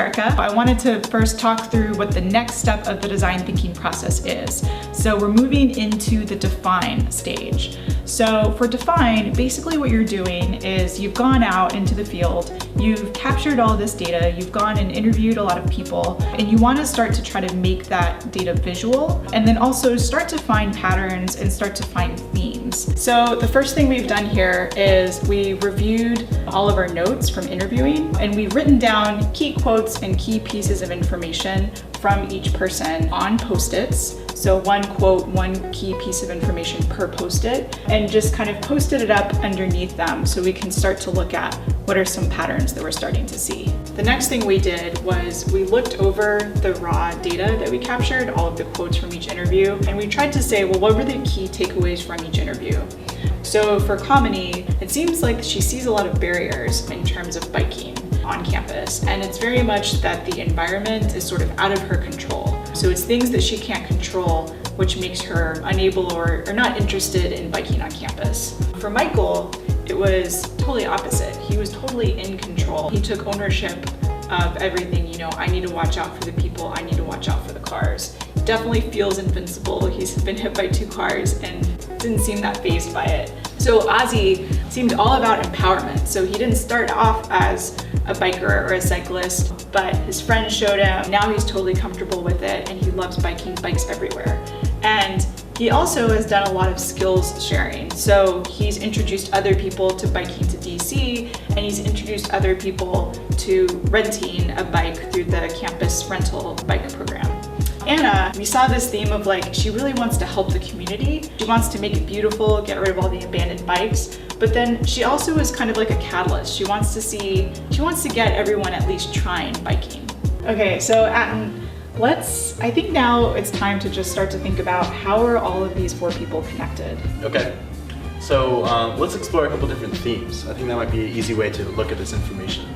Erica. I wanted to first talk through what the next step of the design thinking process is. So we're moving into the define stage. So for define, basically what you're doing is you've gone out into the field, you've captured all this data, you've gone and interviewed a lot of people, and you want to start to try to make that data visual, and then also start to find patterns and start to find themes. So the first thing we've done here is we reviewed all of our notes from interviewing, and we've written down key quotes and key pieces of information from each person on Post-its. So one quote, one key piece of information per Post-it, and just kind of posted it up underneath them so we can start to look at what are some patterns that we're starting to see. The next thing we did was we looked over the raw data that we captured, all of the quotes from each interview, and we tried to say, well, what were the key takeaways from each interview? So for Kamini, it seems like she sees a lot of barriers in terms of biking on campus, and it's very much that the environment is sort of out of her control. So it's things that she can't control, which makes her unable or not interested in biking on campus. For Michael, it was totally opposite. He was totally in control. He took ownership of everything. You know, I need to watch out for the people, I need to watch out for the cars. He definitely feels invincible. He's been hit by 2 cars and didn't seem that fazed by it. So Ozzy seemed all about empowerment. So he didn't start off as a biker or a cyclist, but his friends showed him. Now he's totally comfortable with it, and he loves biking, bikes everywhere. And he also has done a lot of skills sharing. So he's introduced other people to biking to DC, and he's introduced other people to renting a bike through the campus rental bike program. Anna, we saw this theme of like, she really wants to help the community. She wants to make it beautiful, get rid of all the abandoned bikes, but then she also is kind of like a catalyst. She wants to get everyone at least trying biking. Okay, so I think now it's time to just start to think about how are all of these 4 people connected. Okay, so let's explore a couple different themes. I think that might be an easy way to look at this information.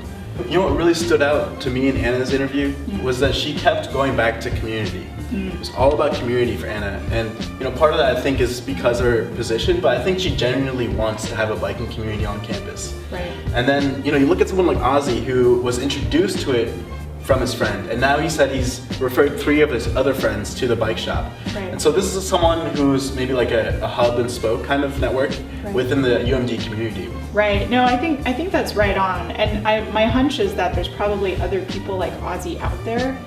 You know what really stood out to me in Anna's interview was that she kept going back to community. It was all about community for Anna, and you know, part of that I think is because of her position, but I think she genuinely wants to have a biking community on campus. Right. And then, you know, you look at someone like Ozzy, who was introduced to it from his friend, and now he said he's referred 3 of his other friends to the bike shop. Right. And so this is someone who's maybe like a hub and spoke kind of network within the UMD community. Right. No, I think that's right on. And my hunch is that there's probably other people like Ozzy out there.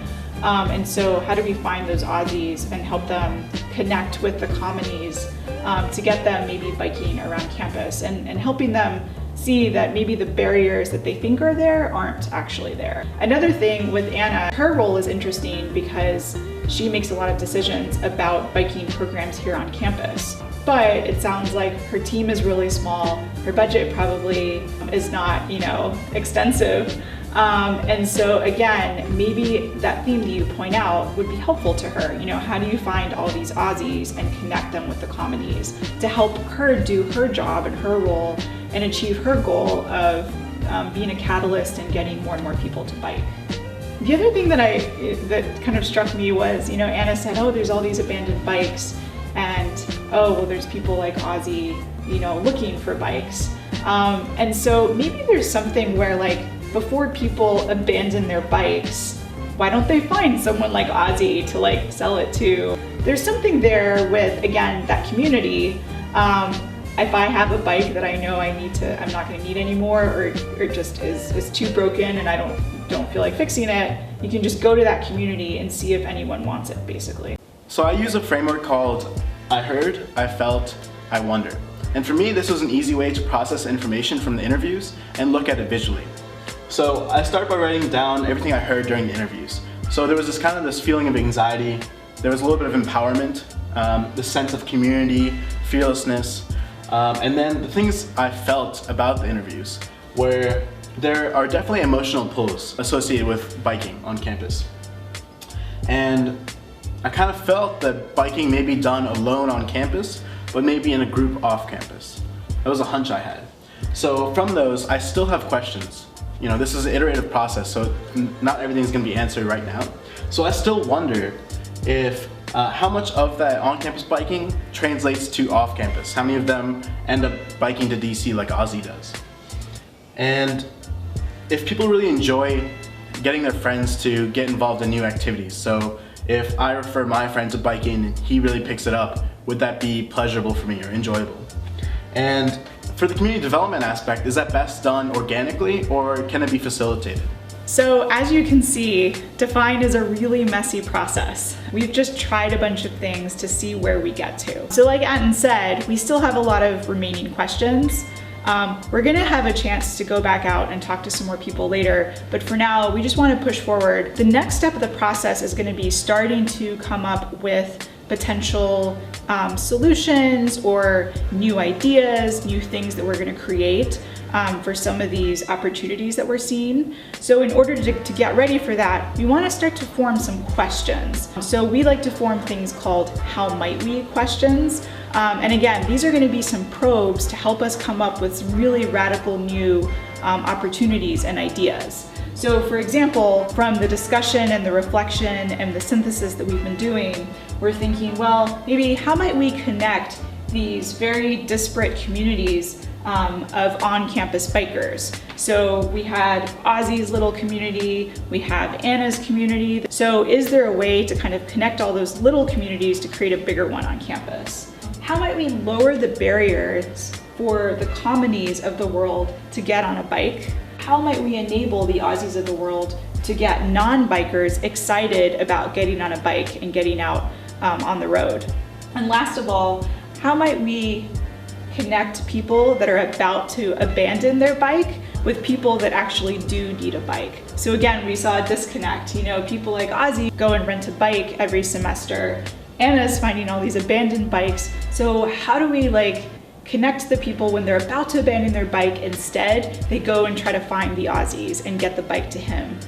And so how do we find those Aussies and help them connect with the Kamini's to get them maybe biking around campus and helping them see that maybe the barriers that they think are there aren't actually there. Another thing with Anna, her role is interesting because she makes a lot of decisions about biking programs here on campus. But it sounds like her team is really small, her budget probably is not, you know, extensive. And so again, maybe that theme that you point out would be helpful to her. You know, how do you find all these Aussies and connect them with the Kamini's to help her do her job and her role and achieve her goal of being a catalyst and getting more and more people to bike. The other thing that kind of struck me was, you know, Anna said, oh, there's all these abandoned bikes, and oh, well, there's people like Ozzy, you know, looking for bikes. And so maybe there's something where like, before people abandon their bikes, why don't they find someone like Ozzy to like sell it to? There's something there with, again, that community. If I have a bike that I know I'm not gonna need anymore, or it just is too broken and I don't feel like fixing it, you can just go to that community and see if anyone wants it, basically. So I use a framework called I heard, I felt, I wonder. And for me, this was an easy way to process information from the interviews and look at it visually. So I start by writing down everything I heard during the interviews. So there was this feeling of anxiety, there was a little bit of empowerment, the sense of community, fearlessness, and then the things I felt about the interviews, where there are definitely emotional pulls associated with biking on campus. And I kind of felt that biking may be done alone on campus, but maybe in a group off campus. That was a hunch I had. So from those, I still have questions. You know, this is an iterative process, so not everything's gonna be answered right now. So I still wonder if how much of that on-campus biking translates to off-campus. How many of them end up biking to DC like Ozzy does? And if people really enjoy getting their friends to get involved in new activities. So if I refer my friend to biking and he really picks it up, would that be pleasurable for me or enjoyable? And for the community development aspect, is that best done organically or can it be facilitated? So as you can see, Define is a really messy process. We've just tried a bunch of things to see where we get to. So like Anton said, we still have a lot of remaining questions. We're gonna have a chance to go back out and talk to some more people later, but for now, we just wanna push forward. The next step of the process is gonna be starting to come up with potential solutions or new ideas, new things that we're gonna create for some of these opportunities that we're seeing. So in order to get ready for that, we wanna start to form some questions. So we like to form things called how might we questions. And again, these are gonna be some probes to help us come up with some really radical new opportunities and ideas. So for example, from the discussion and the reflection and the synthesis that we've been doing, we're thinking, well, maybe how might we connect these very disparate communities of on-campus bikers. So we had Ozzy's little community, we have Anna's community. So is there a way to kind of connect all those little communities to create a bigger one on campus? How might we lower the barriers for the communities of the world to get on a bike? How might we enable the Aussies of the world to get non-bikers excited about getting on a bike and getting out on the road? And last of all, how might we connect people that are about to abandon their bike with people that actually do need a bike? So again, we saw a disconnect. You know, people like Ozzy go and rent a bike every semester. Anna's finding all these abandoned bikes. So how do we connect the people when they're about to abandon their bike? Instead, they go and try to find the Aussies and get the bike to him.